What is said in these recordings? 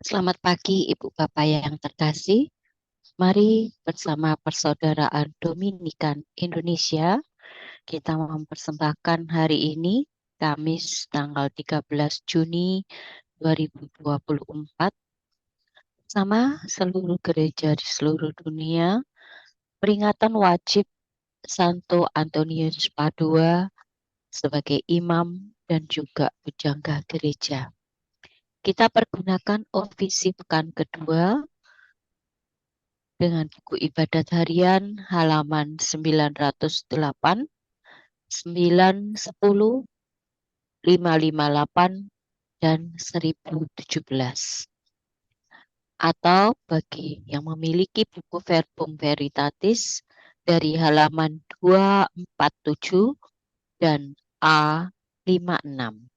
Selamat pagi Ibu Bapak yang terkasih. Mari bersama Persaudaraan Dominikan Indonesia kita mempersembahkan hari ini Kamis tanggal 13 Juni 2024 sama seluruh gereja di seluruh dunia peringatan wajib Santo Antonius Padua sebagai imam dan juga pujangga gereja. Kita pergunakan ofisi pekan kedua dengan buku ibadat harian halaman 908, 910, 558, dan 1017. Atau bagi yang memiliki buku Verbum Veritatis dari halaman 247 dan A56.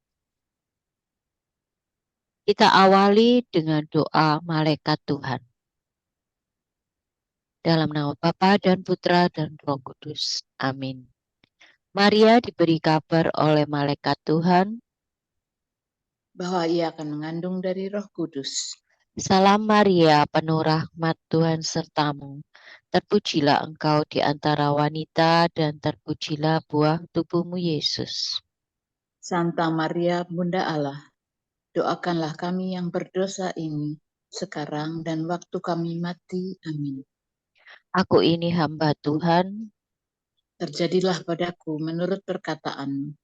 Kita awali dengan doa malaikat Tuhan. Dalam nama Bapa dan Putra dan Roh Kudus. Amin. Maria diberi kabar oleh malaikat Tuhan bahwa ia akan mengandung dari Roh Kudus. Salam Maria, penuh rahmat Tuhan sertamu. Terpujilah engkau di antara wanita dan terpujilah buah tubuhmu Yesus. Santa Maria, Bunda Allah, doakanlah kami yang berdosa ini, sekarang dan waktu kami mati. Amin. Aku ini hamba Tuhan. Terjadilah padaku menurut perkataanmu.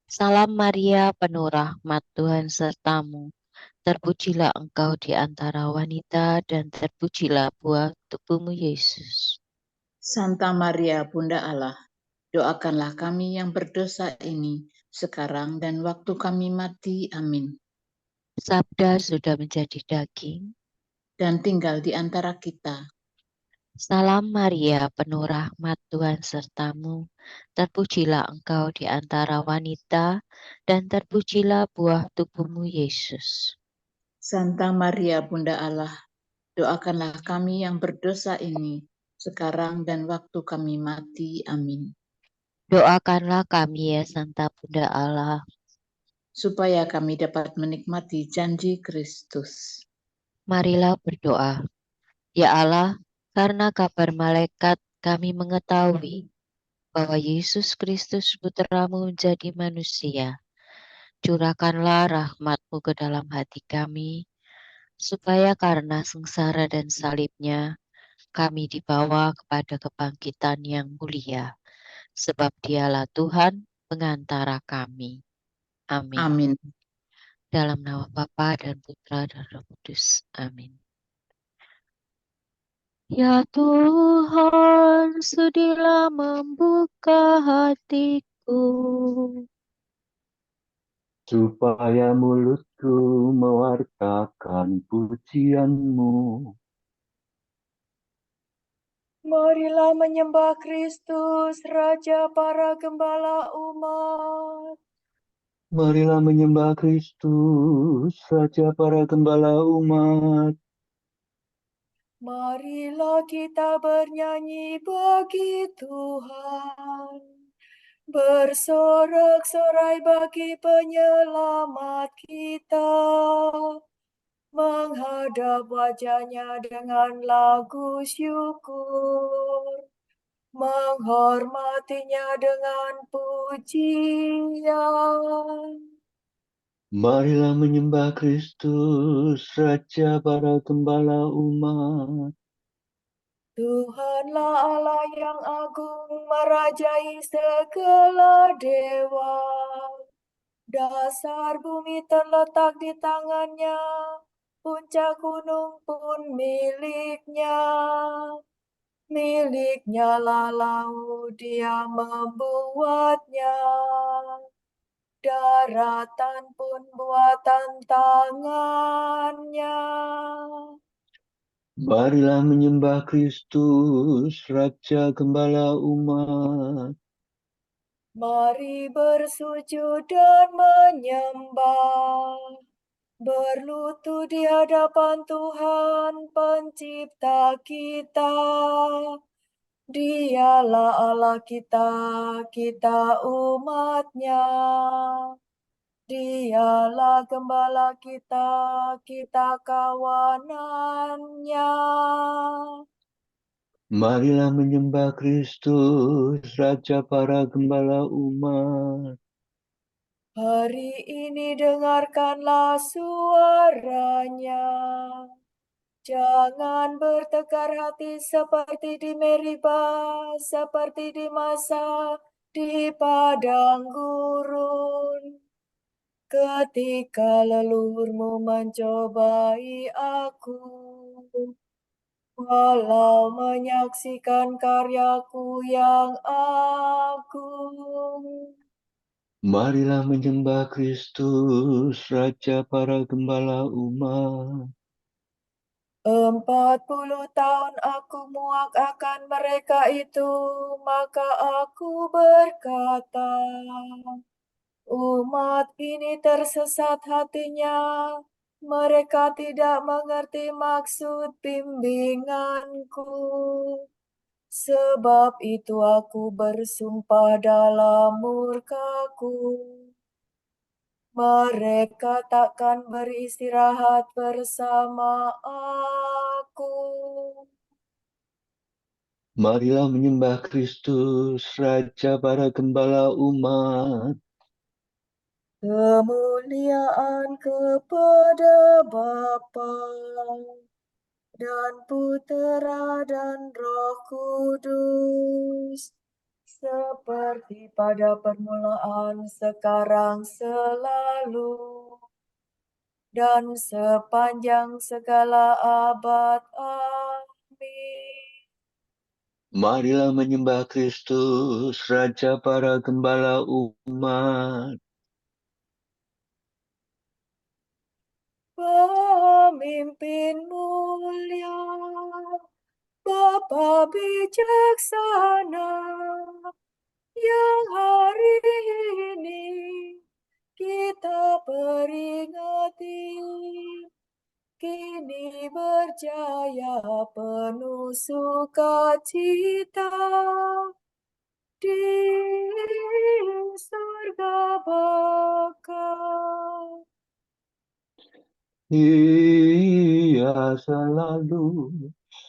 Salam Maria, penuh rahmat Tuhan sertamu. Terpujilah engkau di antara wanita dan terpujilah buah tubuhmu Yesus. Santa Maria, Bunda Allah, doakanlah kami yang berdosa ini, sekarang dan waktu kami mati. Amin. Sabda sudah menjadi daging. Dan tinggal di antara kita. Salam Maria, penuh rahmat Tuhan sertamu. Terpujilah engkau di antara wanita dan terpujilah buah tubuhmu Yesus. Santa Maria, Bunda Allah, doakanlah kami yang berdosa ini, sekarang dan waktu kami mati. Amin. Doakanlah kami ya Santa Bunda Allah, supaya kami dapat menikmati janji Kristus. marilah berdoa. Ya Allah, karena kabar malaikat kami mengetahui bahwa Yesus Kristus Putramu menjadi manusia. Curahkanlah rahmat-Mu ke dalam hati kami, supaya karena sengsara dan salibnya, kami dibawa kepada kebangkitan yang mulia. Sebab dialah Tuhan pengantara kami. Amin. Amin. Dalam nama Bapa dan Putra dan Roh Kudus. Amin. Ya Tuhan, sudilah membuka hatiku, supaya mulutku mewartakan pujian-Mu. Marilah menyembah Kristus, Raja para gembala umat. Marilah menyembah Kristus, Raja para gembala umat. Marilah kita bernyanyi bagi Tuhan, bersorak-sorai bagi penyelamat kita, menghadap wajah-Nya dengan lagu syukur, menghormatinya dengan pujian. Marilah menyembah Kristus, Raja para gembala umat. Tuhanlah Allah yang agung, merajai segala dewa. Dasar bumi terletak di tangan-Nya, puncak gunung pun milik-Nya. Milik-Nya lah laut, Dia membuatnya. Daratan pun buatan tangan-Nya. Marilah menyembah Kristus, Raja gembala umat. Mari bersujud dan menyembah, berlutut di hadapan Tuhan Pencipta kita. Dialah Allah kita, kita umat-Nya. Dialah gembala kita, kita kawanannya. Marilah menyembah Kristus, Raja para gembala umat. Hari ini dengarkanlah suaranya. Jangan bertekar hati seperti di Meriba, seperti di masa di padang gurun. Ketika leluhurmu mencobai aku, walau menyaksikan karyaku yang agung. Marilah menyembah Kristus, Raja para gembala umat. 40 tahun aku muak akan mereka itu, maka aku berkata, umat ini tersesat hatinya, mereka tidak mengerti maksud bimbinganku. Sebab itu aku bersumpah dalam murkaku, mereka takkan beristirahat bersama aku. Marilah menyembah Kristus, Raja para gembala umat. Kemuliaan kepada Bapa dan Putera dan Roh Kudus, seperti pada permulaan, sekarang, selalu, dan sepanjang segala abad. Amin. Marilah menyembah Kristus, Raja para gembala umat. Pemimpin mulia, Bapa bijaksana, yang hari ini kita peringati, kini berjaya penuh sukacita di surga Bapa. Ia selalu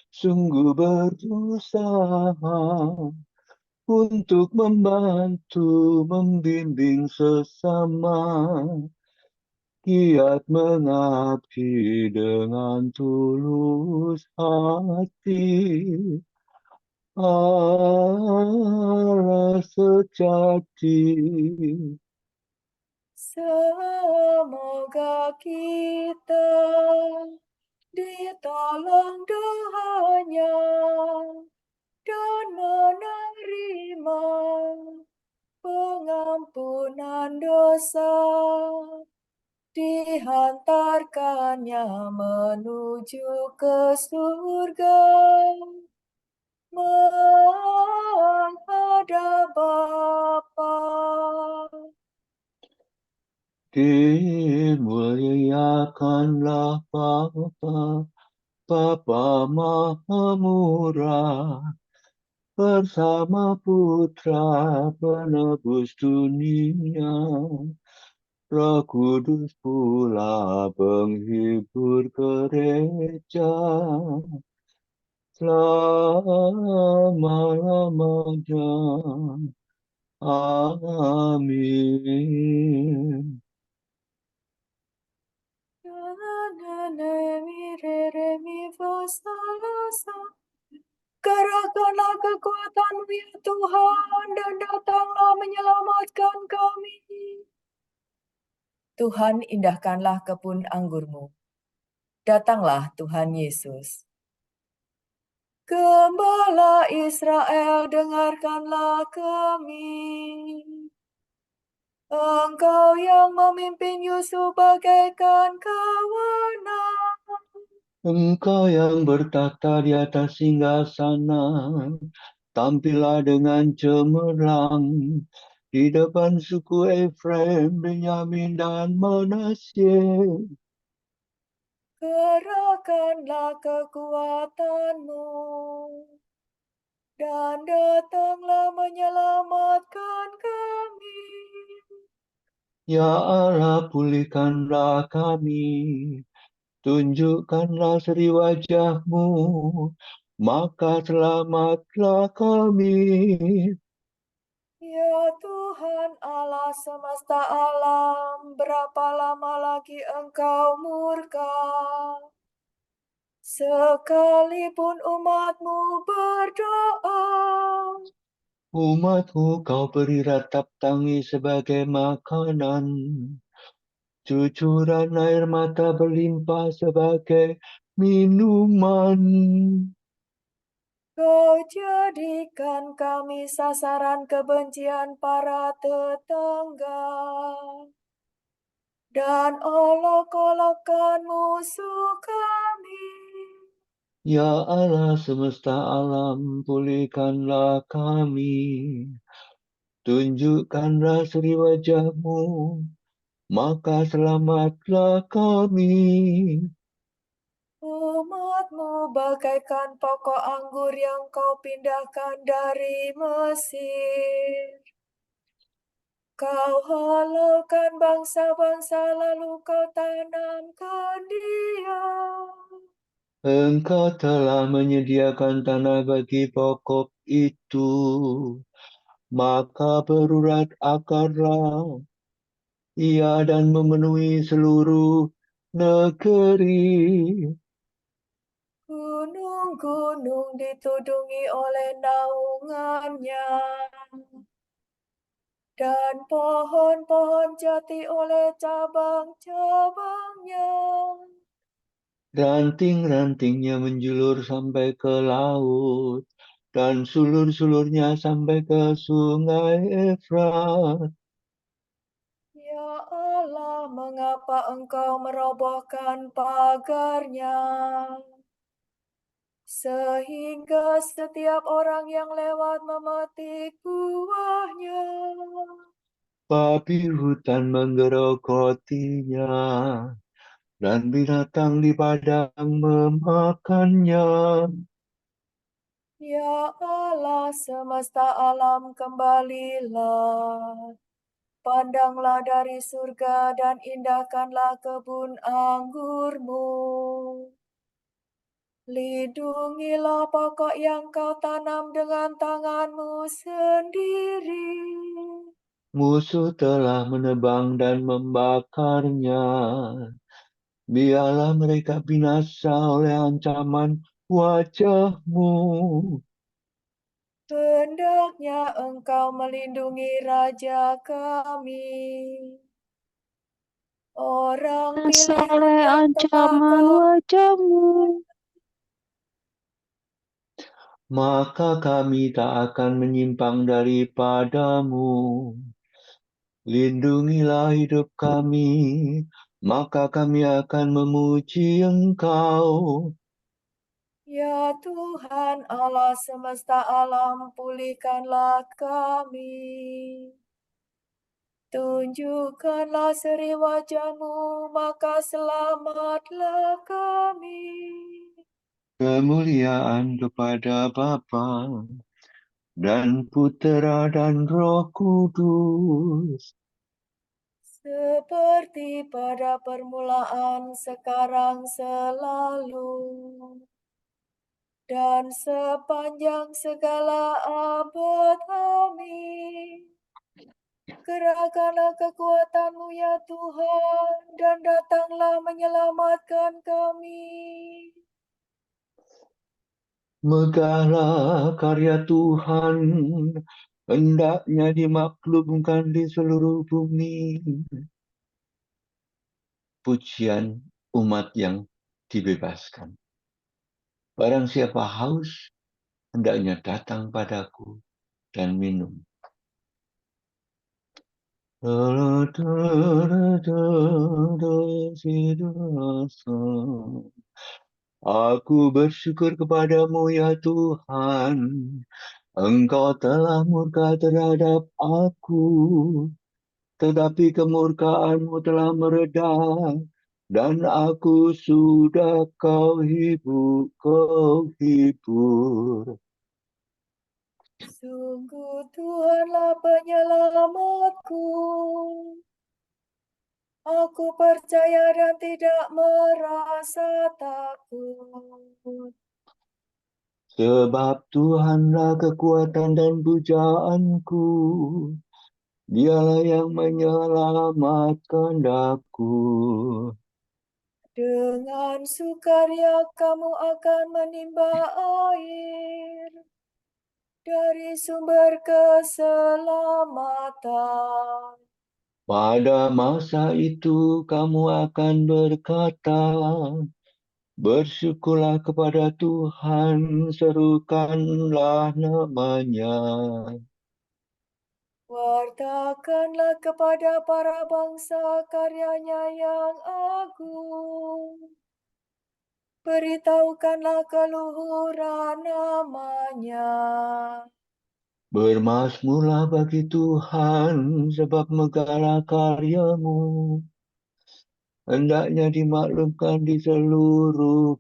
sungguh berusaha untuk membantu, membimbing sesama, giat mengabdi dengan tulus hati. Allah sejati. Semoga kita ditolong doanya dan menerima pengampunan dosa, dihantarkannya menuju ke surga, menghadap Bapa. Dimuliakanlah Bapa, Bapa Maha Murah, bersama Putra penebus dunia, Roh Kudus pula penghibur gereja, selama-lamanya. Amin. Kerahkanlah kekuatan-Mu ya Tuhan, dan datanglah menyelamatkan kami. Tuhan, indahkanlah kebun anggur-Mu. Datanglah Tuhan Yesus. Gembala Israel, dengarkanlah kami. Engkau yang memimpin Yusuf bagaikan kawanan. Engkau yang bertata di atas singgasana, tampillah dengan cemerlang di depan suku Efraim, Benyamin, dan Manasye. Kerahkanlah kekuatan-Mu, dan datanglah menyelamatkan kami. Ya Allah, pulihkanlah kami, tunjukkanlah seri wajah-Mu, maka selamatlah kami. Ya Tuhan Allah semesta alam, berapa lama lagi Engkau murka? Sekalipun umat-Mu berdoa, Umat-Mu Kau beri ratap tangis sebagai makanan. Cucuran air mata berlimpah sebagai minuman. Kau jadikan kami sasaran kebencian para tetangga dan olok-olokkan musuh kami. Ya Allah semesta alam, pulihkanlah kami. Tunjukkanlah seri wajah-Mu, maka selamatlah kami. Umat-Mu bagaikan pokok anggur yang Kau pindahkan dari Mesir. Kau halaukan bangsa-bangsa lalu Kau tanamkan dia. Engkau telah menyediakan tanah bagi pokok itu, maka berurat akarlah ia dan memenuhi seluruh negeri. Gunung-gunung ditudungi oleh naungannya, dan pohon-pohon jati oleh cabang-cabangnya. Ranting-rantingnya menjulur sampai ke laut, dan sulur-sulurnya sampai ke sungai Efrat. Ya Allah, mengapa Engkau merobohkan pagarnya? Sehingga setiap orang yang lewat memetik buahnya. Babi hutan menggerogotinya, dan binatang di padang memakannya. Ya Allah semesta alam, kembalilah. Pandanglah dari surga dan indahkanlah kebun anggurmu. Lindungilah pokok yang Kau tanam dengan tangan-Mu sendiri. Musuh telah menebang dan membakarnya. Biarlah mereka binasa oleh ancaman wajah-Mu. Hendaknya Engkau melindungi raja kami. Orang pilihan Oleh yang telah ancaman Kau wajah-Mu. Maka kami tak akan menyimpang daripada-Mu. Lindungilah hidup kami, maka kami akan memuji Engkau. Ya Tuhan Allah semesta alam, pulihkanlah kami. Tunjukkanlah seri wajah-Mu, maka selamatlah kami. Kemuliaan kepada Bapa dan Putera dan Roh Kudus. Seperti pada permulaan, sekarang, selalu, dan sepanjang segala abad. Amin. Kerahkanlah kekuatan-Mu ya Tuhan, dan datanglah menyelamatkan kami. Megahlah karya Tuhan, hendaknya dimaklumkan di seluruh bumi. Pujian umat yang dibebaskan. Barang siapa haus, hendaknya datang padaku dan minum. Aku bersyukur kepadamu ya Tuhan, Engkau telah murka terhadap aku, tetapi kemurkaanmu telah mereda, dan aku sudah kau hibur. Sungguh Tuhanlah penyelamatku. Aku percaya dan tidak merasa takut. Sebab Tuhanlah kekuatan dan pujaanku. Dialah yang menyelamatkan aku. Dengan sukaria kamu akan menimba air dari sumber keselamatan. Pada masa itu kamu akan berkata, bersyukurlah kepada Tuhan, serukanlah namanya. Wartakanlah kepada para bangsa karyanya yang agung. Beritahukanlah keluhuran namanya. Bermasmurlah bagi Tuhan, sebab megahlah karyamu. Hendaknya dimaklumkan di seluruh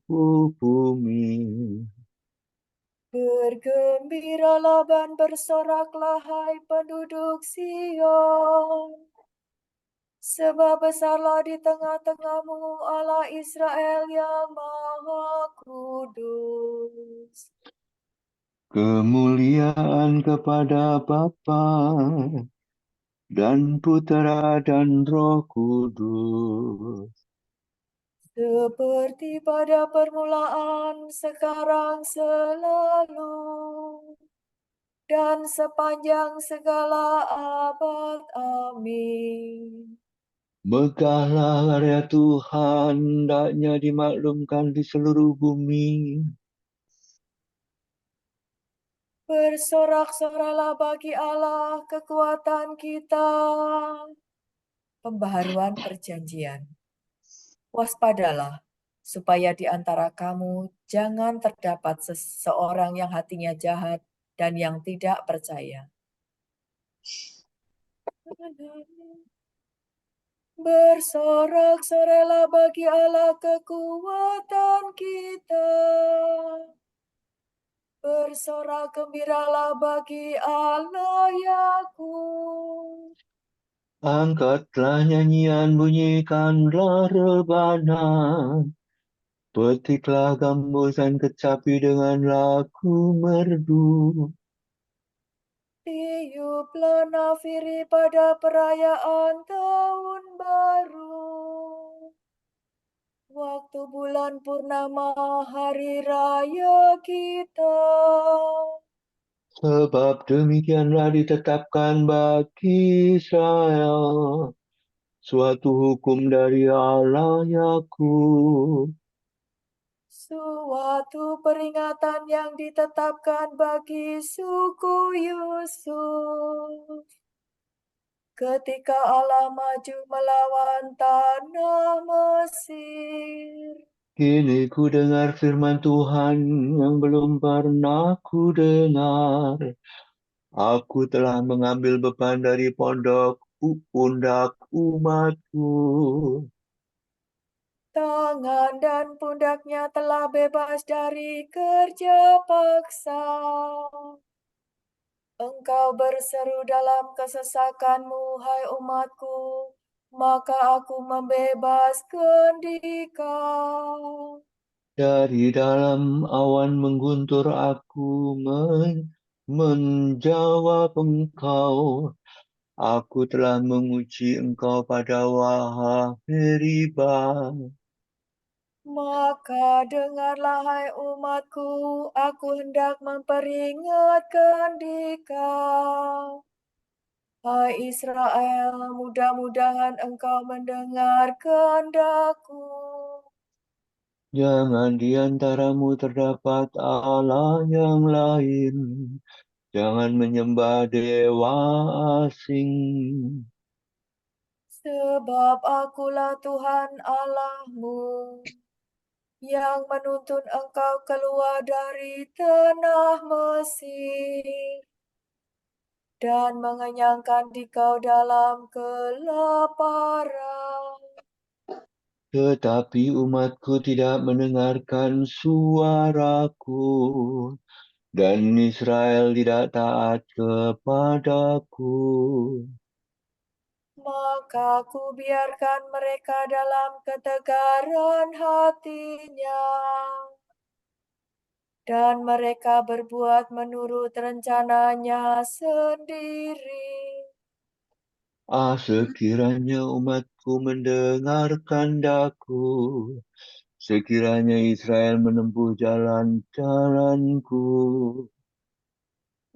bumi. Bergembiralah dan bersoraklah hai penduduk Sion. Sebab besarlah di tengah-tengahmu Allah Israel yang Maha Kudus. Kemuliaan kepada Bapa dan Putera dan Roh Kudus. Seperti pada permulaan, sekarang, selalu, dan sepanjang segala abad. Amin. Megahlah karya Tuhan, hendaknya dimaklumkan di seluruh bumi. Bersorak-soralah bagi Allah kekuatan kita. Pembaharuan perjanjian. Waspadalah, supaya di antara kamu jangan terdapat seseorang yang hatinya jahat dan yang tidak percaya. Bersorak-soralah bagi Allah kekuatan kita. Bersorak gembiralah bagi Allah Yakub. Angkatlah nyanyian, bunyikanlah rebana. Petiklah gambusan kecapi dengan lagu merdu. Tiuplah nafiri pada perayaan tahun baru. Waktu bulan purnama hari raya kita. Sebab demikianlah ditetapkan bagi Israel suatu hukum dari Allah Yakub. Suatu peringatan yang ditetapkan bagi suku Yusuf. Ketika Allah maju melawan tanah Mesir. Kini ku dengar firman Tuhan yang belum pernah ku dengar. Aku telah mengambil beban dari pundak umatku. Tangan dan pundaknya telah bebas dari kerja paksa. Engkau berseru dalam kesesakanmu, hai umatku, maka aku membebaskan dikau. Dari dalam awan mengguntur aku menjawab engkau. Aku telah menguji engkau pada wahah Meribah. Maka dengarlah, hai umatku, aku hendak memperingatkan dikau. Hai Israel, mudah-mudahan engkau mendengar kehendakku. Jangan di antaramu terdapat Allah yang lain. Jangan menyembah dewa asing. Sebab akulah Tuhan Allahmu, yang menuntun engkau keluar dari tanah Mesir, dan mengenyangkan dikau dalam kelaparan. Tetapi umatku tidak mendengarkan suaraku, dan Israel tidak taat kepadaku. Maka ku biarkan mereka dalam ketegaran hatinya, dan mereka berbuat menurut rencananya sendiri. Sekiranya umatku mendengarkan daku, sekiranya Israel menempuh jalan-jalanku,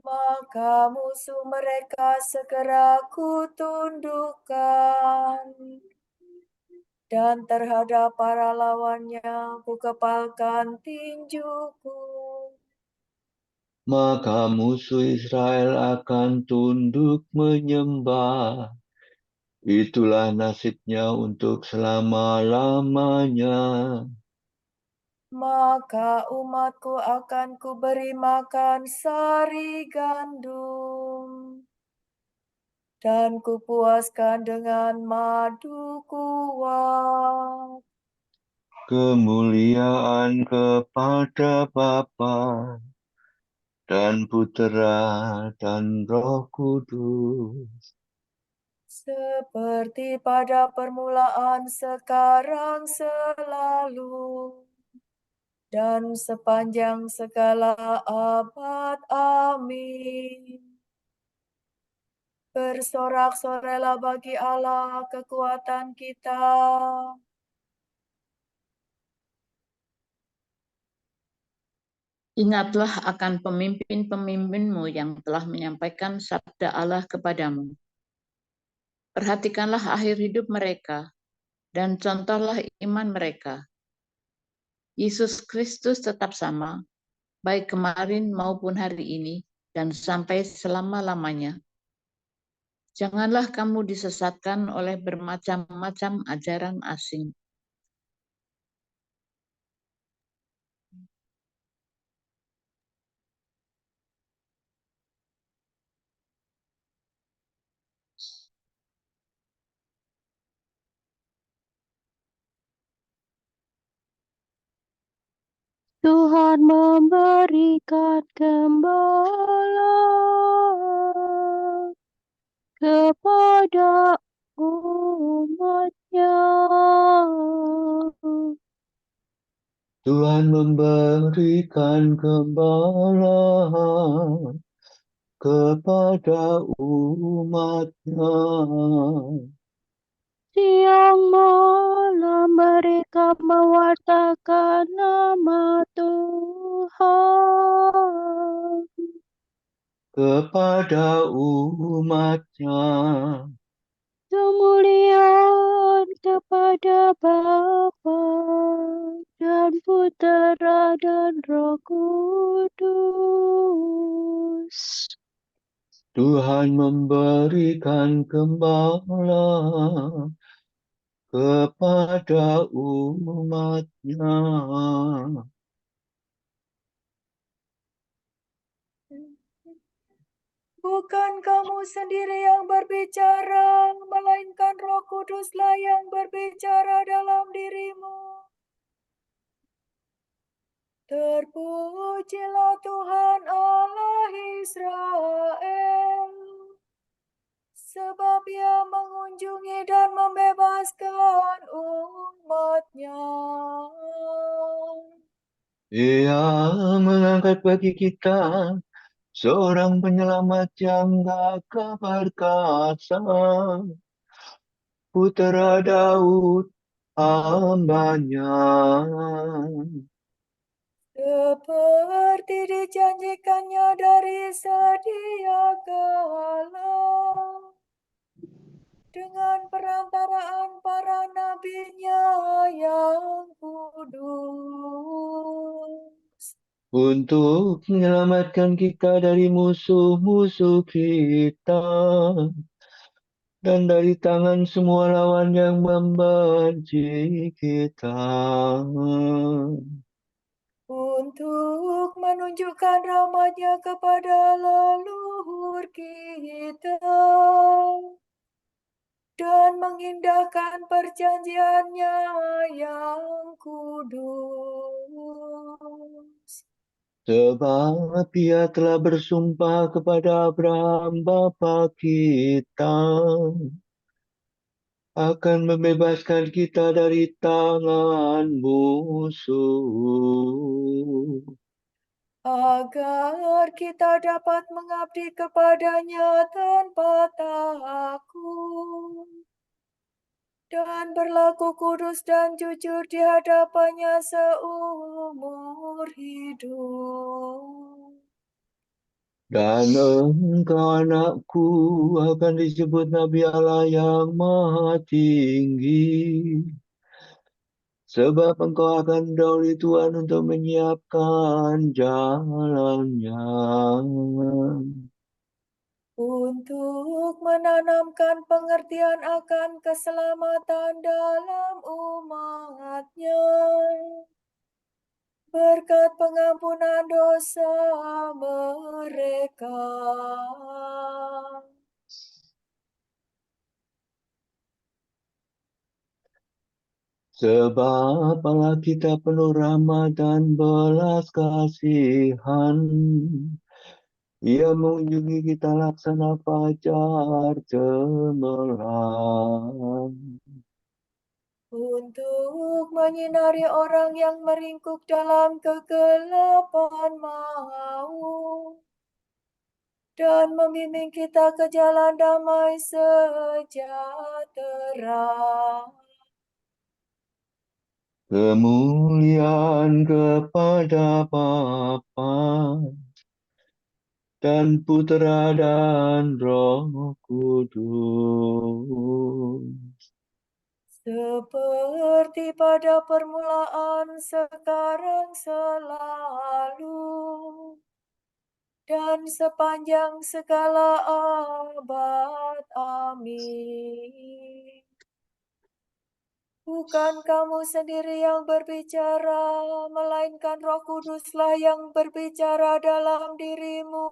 Maka musuh mereka segera kutundukkan, dan terhadap para lawannya ku kepalkan tinjuku. maka musuh Israel akan tunduk menyembah. Itulah nasibnya untuk selama-lamanya. Maka umatku akan kuberi makan sari gandum, dan kupuaskan dengan madu kuat. Kemuliaan kepada Bapa dan Putera dan Roh Kudus, Seperti pada permulaan, sekarang, selalu, dan sepanjang segala abad. Amin. Bersorak-sorailah bagi Allah kekuatan kita. Ingatlah akan pemimpin-pemimpinmu yang telah menyampaikan sabda Allah kepadamu. Perhatikanlah akhir hidup mereka, dan contohlah iman mereka. Yesus Kristus tetap sama, baik kemarin maupun hari ini, dan sampai selama-lamanya. Janganlah kamu disesatkan oleh bermacam-macam ajaran asing. Tuhan memberikan gembala kepada umatnya. Tuhan memberikan gembala kepada umatnya. Siang malam mereka mewartakan nama Tuhan. Kepada umatnya. Kemuliaan kepada Bapa dan Putera dan Roh Kudus. Tuhan memberikan gembala kepada umatnya. Bukan kamu sendiri yang berbicara, melainkan Roh Kuduslah yang berbicara dalam dirimu. Terpujilah Tuhan Allah Israel, sebab Ia mengunjungi dan membebaskan umatnya. Ia mengangkat bagi kita seorang penyelamat yang gagah perkasa, Putera Daud hambanya. Seperti dijanjikannya dari sedia kala, dengan perantaraan para nabinya yang kudus. Untuk menyelamatkan kita dari musuh-musuh kita dan dari tangan semua lawan yang membenci kita. Untuk menunjukkan rahmat-Nya kepada leluhur kita, dan mengindahkan perjanjian-Nya yang kudus. Sebab Ia telah bersumpah kepada Abraham bapa kita akan membebaskan kita dari tangan musuh, agar kita dapat mengabdi kepada-Nya tanpa takut dan berlaku kudus dan jujur di hadapan-Nya seumur hidup. dan engkau anakku akan disebut Nabi Allah yang Maha Tinggi. Sebab engkau akan mendahului Tuhan untuk menyiapkan jalannya, Untuk menanamkan pengertian akan keselamatan dalam umat-Nya, berkat pengampunan dosa mereka. sebab Allah kita penuh rahmat dan belas kasihan. Ia mengunjungi kita laksana fajar cemerlang, Untuk menyinari orang yang meringkuk dalam kegelapan maut dan membimbing kita ke jalan damai sejahtera. kemuliaan kepada Bapa dan Putera dan Roh Kudus, Seperti pada permulaan, sekarang, selalu, dan sepanjang segala abad. Amin. Bukan kamu sendiri yang berbicara, melainkan Roh Kuduslah yang berbicara dalam dirimu.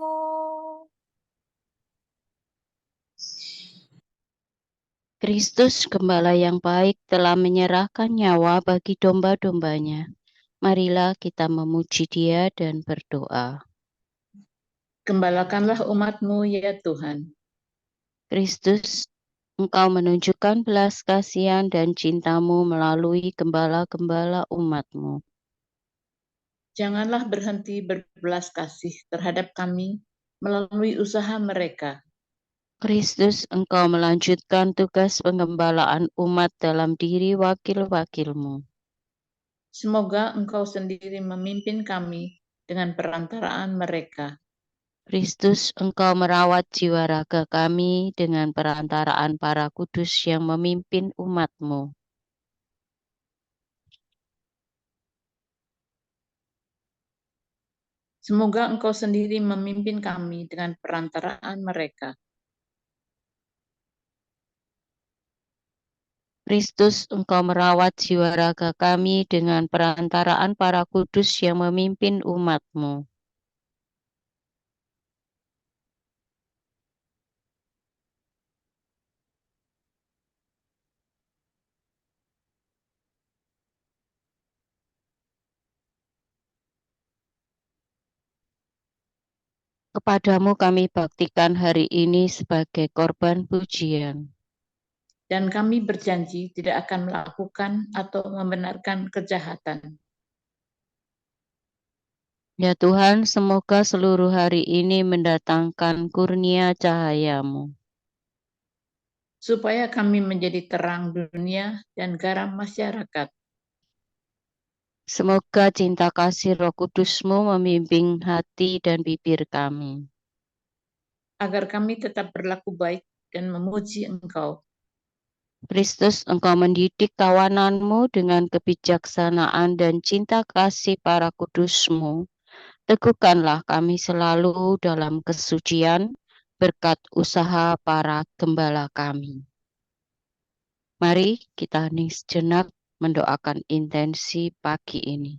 Kristus, Gembala yang baik, telah menyerahkan nyawa bagi domba-dombanya. Marilah kita memuji Dia dan berdoa. Gembalakanlah umat-Mu, ya Tuhan. Kristus, Engkau menunjukkan belas kasihan dan cinta-Mu melalui gembala-gembala umat-Mu. Janganlah berhenti berbelas kasih terhadap kami melalui usaha mereka. Kristus, Engkau melanjutkan tugas penggembalaan umat dalam diri wakil-wakil-Mu. Semoga Engkau sendiri memimpin kami dengan perantaraan mereka. Kristus, Engkau merawat jiwa raga kami dengan perantaraan para kudus yang memimpin umat-Mu. Semoga Engkau sendiri memimpin kami dengan perantaraan mereka. Kristus, Engkau merawat jiwa raga kami dengan perantaraan para kudus yang memimpin umat-Mu. Kepadamu kami baktikan hari ini sebagai korban pujian. Dan kami berjanji tidak akan melakukan atau membenarkan kejahatan. Ya Tuhan, semoga seluruh hari ini mendatangkan kurnia cahaya-Mu. Supaya kami menjadi terang dunia dan garam masyarakat. Semoga cinta kasih Roh Kudus-Mu membimbing hati dan bibir kami. Agar kami tetap berlaku baik dan memuji Engkau. Kristus, Engkau mendidik kawanan-Mu dengan kebijaksanaan dan cinta kasih para kudus-Mu. Teguhkanlah kami selalu dalam kesucian berkat usaha para gembala kami. Mari kita hening sejenak mendoakan intensi pagi ini.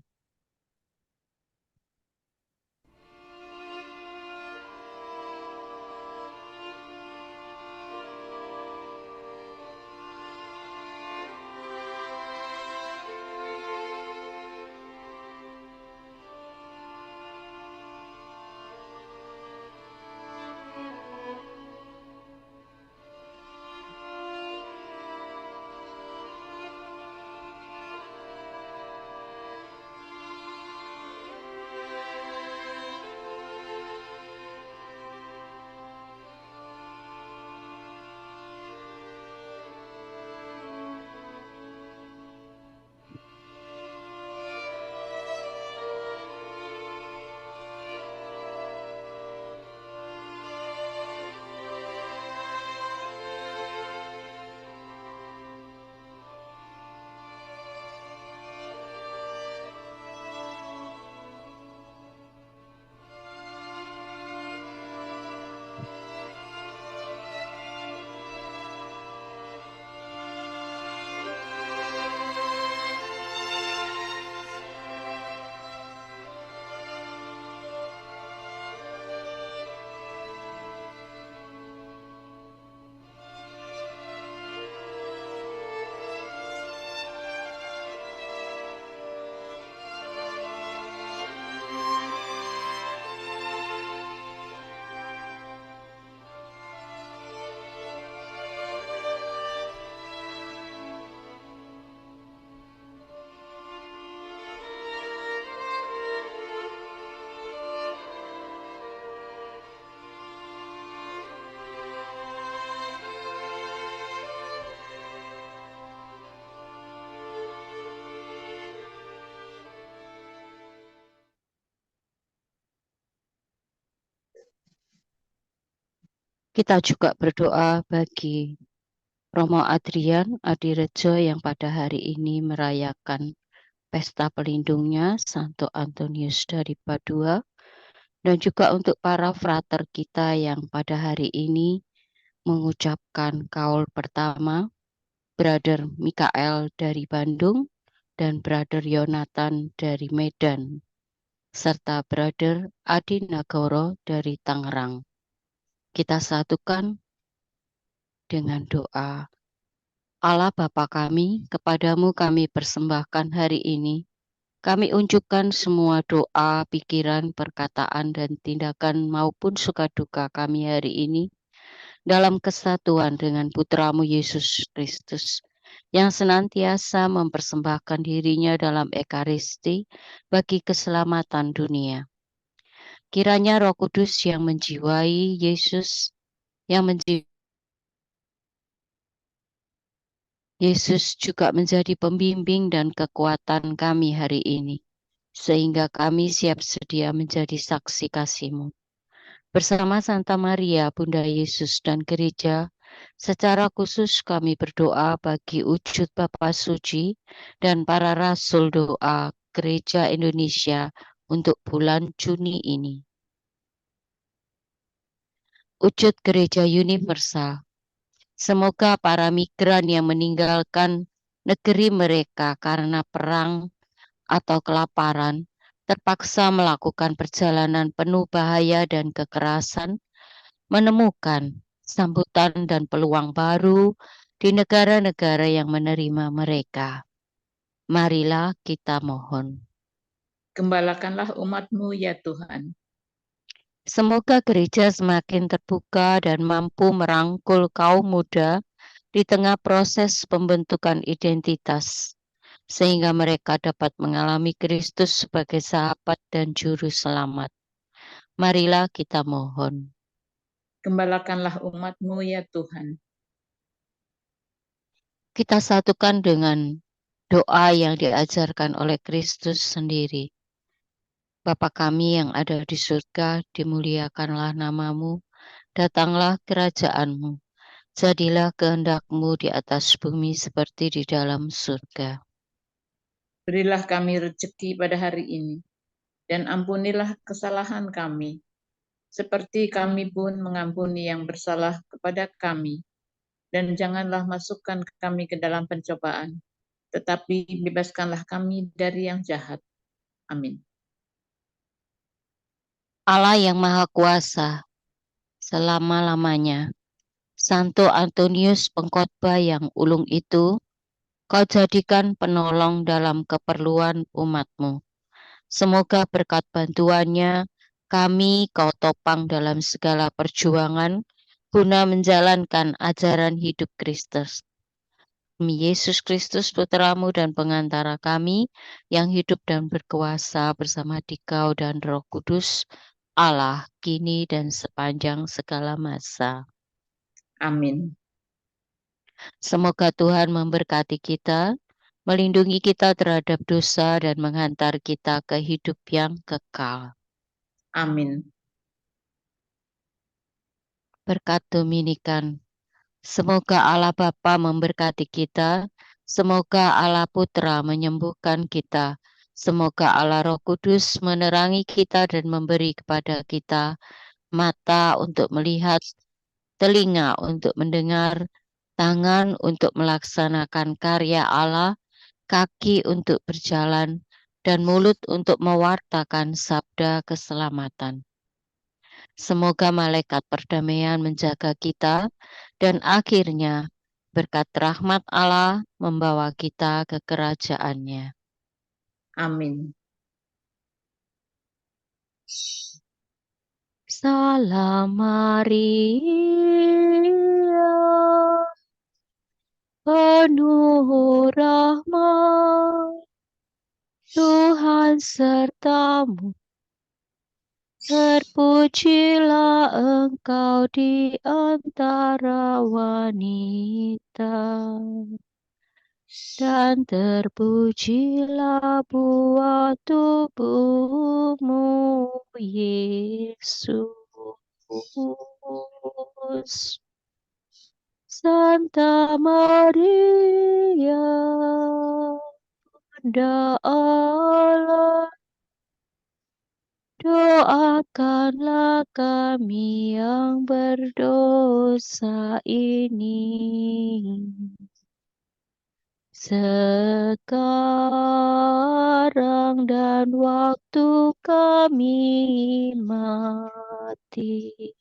Kita juga berdoa bagi Romo Adrian Adirejo yang pada hari ini merayakan pesta pelindungnya Santo Antonius dari Padua, dan juga untuk para frater kita yang pada hari ini mengucapkan kaul pertama, Brother Mikael dari Bandung dan Brother Yonatan dari Medan, serta Brother Adi Nagoro dari Tangerang. Kita satukan dengan doa. Allah Bapa kami, kepadamu kami persembahkan hari ini. Kami unjukkan semua doa, pikiran, perkataan, dan tindakan maupun suka duka kami hari ini dalam kesatuan dengan Putramu Yesus Kristus yang senantiasa mempersembahkan dirinya dalam Ekaristi bagi keselamatan dunia. Kiranya Roh Kudus yang menjiwai Yesus, Yesus juga menjadi pembimbing dan kekuatan kami hari ini, sehingga kami siap sedia menjadi saksi kasih-Mu. Bersama Santa Maria, Bunda Yesus dan Gereja, secara khusus kami berdoa bagi wujud Bapa Suci dan para rasul doa Gereja Indonesia untuk bulan Juni ini. Wujud Gereja Universal. Semoga para migran yang meninggalkan negeri mereka karena perang atau kelaparan terpaksa melakukan perjalanan penuh bahaya dan kekerasan, menemukan sambutan dan peluang baru di negara-negara yang menerima mereka. Marilah kita mohon. Gembalakanlah umat-Mu ya Tuhan. Semoga gereja semakin terbuka dan mampu merangkul kaum muda di tengah proses pembentukan identitas, sehingga mereka dapat mengalami Kristus sebagai sahabat dan juru selamat. Marilah kita mohon. Gembalakanlah umat-Mu ya Tuhan. Kita satukan dengan doa yang diajarkan oleh Kristus sendiri. Bapa kami yang ada di surga, dimuliakanlah nama-Mu, datanglah kerajaan-Mu, jadilah kehendak-Mu di atas bumi seperti di dalam surga. Berilah kami rezeki pada hari ini, dan ampunilah kesalahan kami, seperti kami pun mengampuni yang bersalah kepada kami. Dan janganlah masukkan kami ke dalam pencobaan, tetapi bebaskanlah kami dari yang jahat. Amin. Allah yang Maha Kuasa, selama-lamanya, Santo Antonius pengkhotbah yang ulung itu, Kau jadikan penolong dalam keperluan umat-Mu. Semoga berkat bantuannya, kami Kau topang dalam segala perjuangan, guna menjalankan ajaran hidup Kristus. Demi Yesus Kristus, Putra-Mu dan pengantara kami, yang hidup dan berkuasa bersama Dikau dan Roh Kudus, Allah, kini dan sepanjang segala masa. Amin. Semoga Tuhan memberkati kita, melindungi kita terhadap dosa, dan menghantar kita ke hidup yang kekal. Amin. Berkat Dominikan. Semoga Allah Bapa memberkati kita, semoga Allah Putra menyembuhkan kita, semoga Allah Roh Kudus menerangi kita dan memberi kepada kita mata untuk melihat, telinga untuk mendengar, tangan untuk melaksanakan karya Allah, kaki untuk berjalan, dan mulut untuk mewartakan sabda keselamatan. Semoga malaikat perdamaian menjaga kita, dan akhirnya berkat rahmat Allah membawa kita ke kerajaan-Nya. Amin. Salam Maria, penuh rahmat, Tuhan sertamu. Terpujilah engkau di antara wanita, dan terpujilah buah tubuhmu, Yesus. Santa Maria, Bunda Allah, doakanlah kami yang berdosa ini, sekarang dan waktu kami mati.